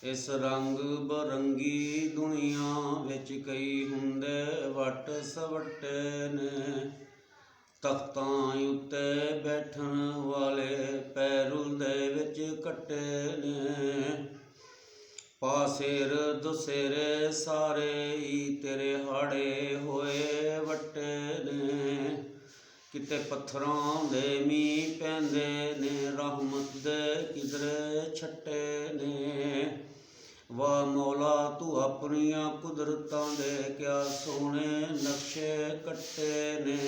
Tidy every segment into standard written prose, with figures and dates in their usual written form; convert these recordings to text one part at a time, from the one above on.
ਇਸ ਰੰਗ ਬਰੰਗੀ ਦੁਨੀਆ ਵਿੱਚ ਕਈ ਹੁੰਦੇ ਵੱਟ ਸਵੱਟੇ ਨੇ। ਤਖਤਾਂ ਉੱਤੇ ਬੈਠਣ ਵਾਲੇ ਪੈਰੁਲ ਦੇ ਵਿੱਚ ਕੱਟੇ ਨੇ। ਪਾਸੇਰ ਦੁਸੇਰੇ ਸਾਰੇ ਹੀ ਤੇਰੇ ਹਾੜੇ ਹੋਏ ਵੱਟੇ ਨੇ। ਕਿਤੇ ਪੱਥਰਾਂ ਦੇ ਮੀਂਹ ਪੈਂਦੇ ਨੇ, ਰਹਿਮਤ ਦੇ ਕਿਧਰੇ ਛੱਟੇ ਨੇ। ਵਾਹ ਮੌਲਾ ਤੂੰ ਆਪਣੀਆਂ ਕੁਦਰਤਾਂ ਦੇ ਕਿਆ ਸੋਹਣੇ ਨਕਸ਼ੇ ਕੱਟੇ ਨੇ।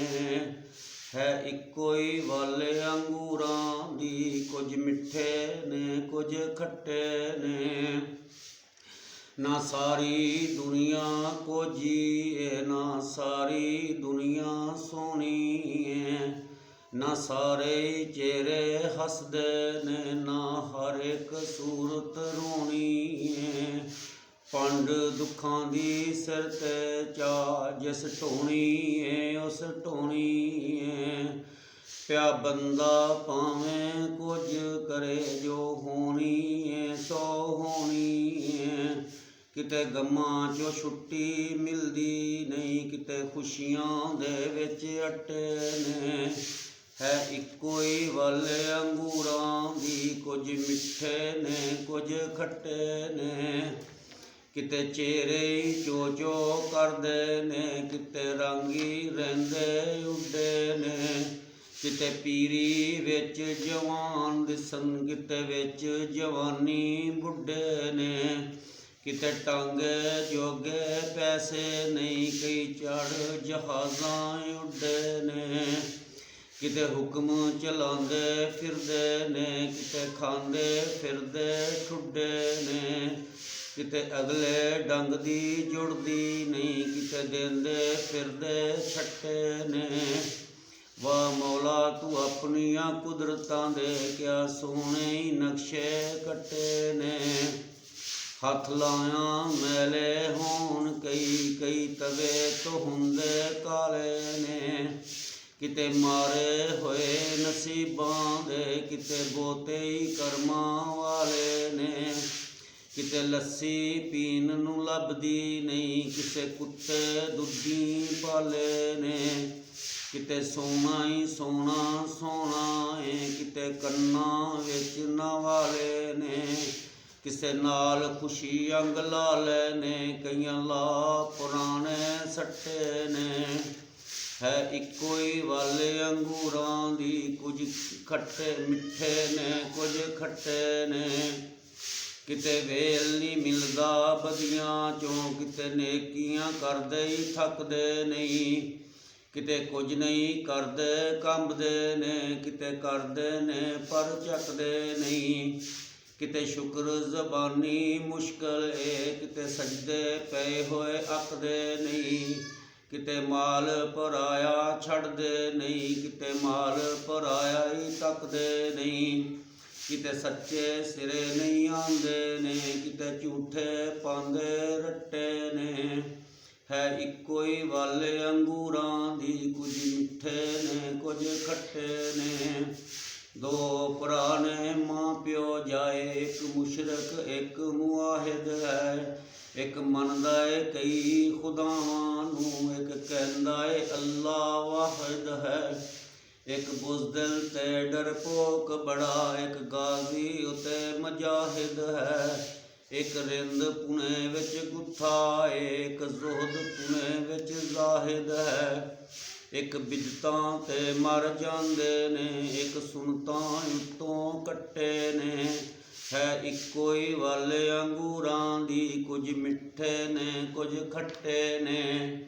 ਹੈ ਇੱਕੋ ਹੀ ਵਾਲੇ ਅੰਗੂਰਾਂ ਦੀ, ਕੁਝ ਮਿੱਠੇ ਨੇ ਕੁਝ ਖੱਟੇ ਨੇ। ਨਾ ਸਾਰੀ ਦੁਨੀਆ ਕੋਝੀ ਏ, ਨਾ ਸਾਰੀ ਦੁਨੀਆ ਸੋਹਣੀ ਏ। ਨਾ ਸਾਰੇ ਚਿਹਰੇ ਹੱਸਦੇ ਨੇ, ਨਾ ਹਰ ਇੱਕ ਸੂਰਤ ਰੋਣੀ ਏ। ਪੰਡ ਦੁੱਖਾਂ ਦੀ ਸਿਰ ਤੇ ਚਾ, ਜਿਸ ਢੋਣੀ ਏ ਉਸ ਢੋਣੀ ਏ। ਪਿਆ ਬੰਦਾ ਭਾਵੇਂ ਕੁਝ ਕਰੇ, ਜੋ ਹੋਣੀ ਏ ਸੋ ਹੋਣੀ ਏ। ਕਿਤੇ ਗਮਾਂ 'ਚੋਂ ਛੁੱਟੀ ਮਿਲਦੀ ਨਹੀਂ, ਕਿਤੇ ਖੁਸ਼ੀਆਂ ਦੇ ਵਿੱਚ ਅੱਟੇ ਨੇ। ਹੈ ਇੱਕੋ ਹੀ ਵਾਲੇ ਅੰਗੂਰਾਂ ਦੀ, ਕੁਝ ਮਿੱਠੇ ਨੇ ਕੁਝ ਖੱਟੇ ਨੇ। ਕਿਤੇ ਚਿਹਰੇ ਚੋ ਚੋ ਕਰਦੇ ਨੇ, ਕਿਤੇ ਰੰਗ ਹੀ ਰਹਿੰਦੇ ਉੱਡੇ ਨੇ। ਕਿਤੇ ਪੀਰੀ ਵਿੱਚ ਜਵਾਨ ਦਿਸਣ, ਕਿਤੇ ਵਿੱਚ ਜਵਾਨੀ ਬੁੱਢੇ ਨੇ। ਕਿਤੇ ਟਾਂਗੇ ਜੋਗੇ ਪੈਸੇ ਨਹੀਂ, ਕਈ ਚੜ੍ਹ ਜਹਾਜ਼ਾਂ ਉੱਡੇ ਨੇ। ਕਿਤੇ ਹੁਕਮ ਚਲਾਉਂਦੇ ਫਿਰਦੇ ਨੇ, ਕਿਤੇ ਖਾਂਦੇ ਫਿਰਦੇ ਠੁੱਡੇ ਨੇ। ਕਿਤੇ ਅਗਲੇ ਡੰਗ ਦੀ ਜੁੜਦੀ ਨਹੀਂ, ਕਿਤੇ ਦੇਂਦੇ ਫਿਰਦੇ ਛੱਟੇ ਨੇ। ਵਾਹ ਮੌਲਾ ਤੂੰ ਆਪਣੀਆਂ ਕੁਦਰਤਾਂ ਦੇ ਕਿਆ ਸੋਹਣੇ ਨਕਸ਼ੇ ਕੱਟੇ ਨੇ। ਹੱਥ ਲਾਇਆ ਮੈਲੇ ਹੋਣ ਕਈ, ਕਈ ਤਵੇ ਤੋਂ ਹੁੰਦੇ ਕਾਲੇ ਨੇ। ਕਿਤੇ ਮਾਰੇ ਹੋਏ ਨਸੀਬਾਂ ਦੇ, ਕਿਤੇ ਬਹੁਤੇ ਹੀ ਕਰਮਾਂ ਵਾਲੇ ਨੇ। ਕਿਤੇ ਲੱਸੀ ਪੀਣ ਨੂੰ ਲੱਭਦੀ ਨਹੀਂ, ਕਿਸੇ ਕੁੱਤੇ ਦੁੱਧੀ ਪਾਲੇ ਨੇ। ਕਿਤੇ ਸੋਹਣਾ ਹੀ ਸੋਹਣਾ ਸੋਹਣਾ ਏ, ਕਿਤੇ ਕੰਨਾਂ ਵਿੱਚ ਨਵਾਲੇ ਨੇ। ਕਿਸੇ ਨਾਲ ਖੁਸ਼ੀ ਅੰਗ ਲਾ ਲੈ ਨੇ, ਕਈਆਂ ਲਾ ਪੁਰਾਣੇ ਸੱਟੇ ਨੇ। ਹੈ ਇੱਕੋ ਹੀ ਵਾਲੇ ਅੰਗੂਰਾਂ ਦੀ, ਕੁਝ ਖੱਟੇ ਮਿੱਠੇ ਨੇ ਕੁਝ ਖੱਟੇ ਨੇ। ਕਿਤੇ ਵੇਲ ਨਹੀਂ ਮਿਲਦਾ ਬਦੀਆਂ ਚੋਂ, ਕਿਤੇ ਨੇਕੀਆਂ ਕਰਦੇ ਹੀ ਥੱਕਦੇ ਨਹੀਂ। ਕਿਤੇ ਕੁਝ ਨਹੀਂ ਕਰਦੇ ਕੰਬਦੇ ਨੇ, ਕਿਤੇ ਕਰਦੇ ਨੇ ਪਰ ਚੱਕਦੇ ਨਹੀਂ। ਕਿਤੇ ਸ਼ੁਕਰ ਜ਼ਬਾਨੀ ਮੁਸ਼ਕਲ ਏ, ਕਿਤੇ ਸਜਦੇ ਪਏ ਹੋਏ ਅੱਕਦੇ ਨਹੀਂ। ਕਿਤੇ ਮਾਲ ਪਰਾਇਆ ਛੱਡਦੇ ਨਹੀਂ, ਕਿਤੇ ਮਾਲ ਪਰਾਇਆ ਹੀ ਤੱਕਦੇ ਨਹੀਂ। ਕਿਤੇ ਸੱਚੇ ਸਿਰੇ ਨਹੀਂ ਆਉਂਦੇ ਨੇ, ਕਿਤੇ ਝੂਠੇ ਪਾਉਂਦੇ ਰੱਟੇ ਨੇ। ਹੈ ਇੱਕੋ ਹੀ ਵਾਲੇ ਅੰਗੂਰਾਂ ਦੀ, ਕੁਝ ਮਿੱਠੇ ਨੇ ਕੁਝ ਖੱਟੇ ਨੇ। ਦੋ ਭਰਾ ਨੇ ਮਾਂ ਪਿਓ ਜਾਏ, ਇੱਕ ਮੁਸ਼ਰਕ ਇੱਕ ਮੁਆਹਿਦ ਹੈ। ਇੱਕ ਮੰਨਦਾ ਏ ਕਈ ਖੁਦਾਵਾਂ ਨੂੰ, ਇੱਕ ਕਹਿੰਦਾ ਏ ਅੱਲਾ ਵਾਹਿਦ ਹੈ। ਇੱਕ ਬੁਜ਼ਦਿਲ ਤੇ ਡਰਪੋਕ ਬੜਾ, ਇੱਕ ਗਾਜ਼ੀ ਉਤੇ ਮੁਜਾਹਿਦ ਹੈ। ਇੱਕ ਰਿੰਦ ਪੁਣੇ ਵਿੱਚ ਗੁੱਥਾ ਏ, ਇੱਕ ਜ਼ੁਹਦ ਪੁਣੇ ਵਿੱਚ ਜ਼ਾਹਿਦ ਹੈ। ਇੱਕ ਬਿਦਤਾਂ ਤੇ ਮਰ ਜਾਂਦੇ ਨੇ, ਇੱਕ ਸੁਨਤਾਂ ਉੱਤੋਂ ਕੱਟੇ ਨੇ। ਹੈ ਇੱਕੋ ਹੀ ਵਾਲੇ ਅੰਗੂਰਾਂ ਦੀ, ਕੁਝ ਮਿੱਠੇ ਨੇ ਕੁਝ ਖੱਟੇ ਨੇ।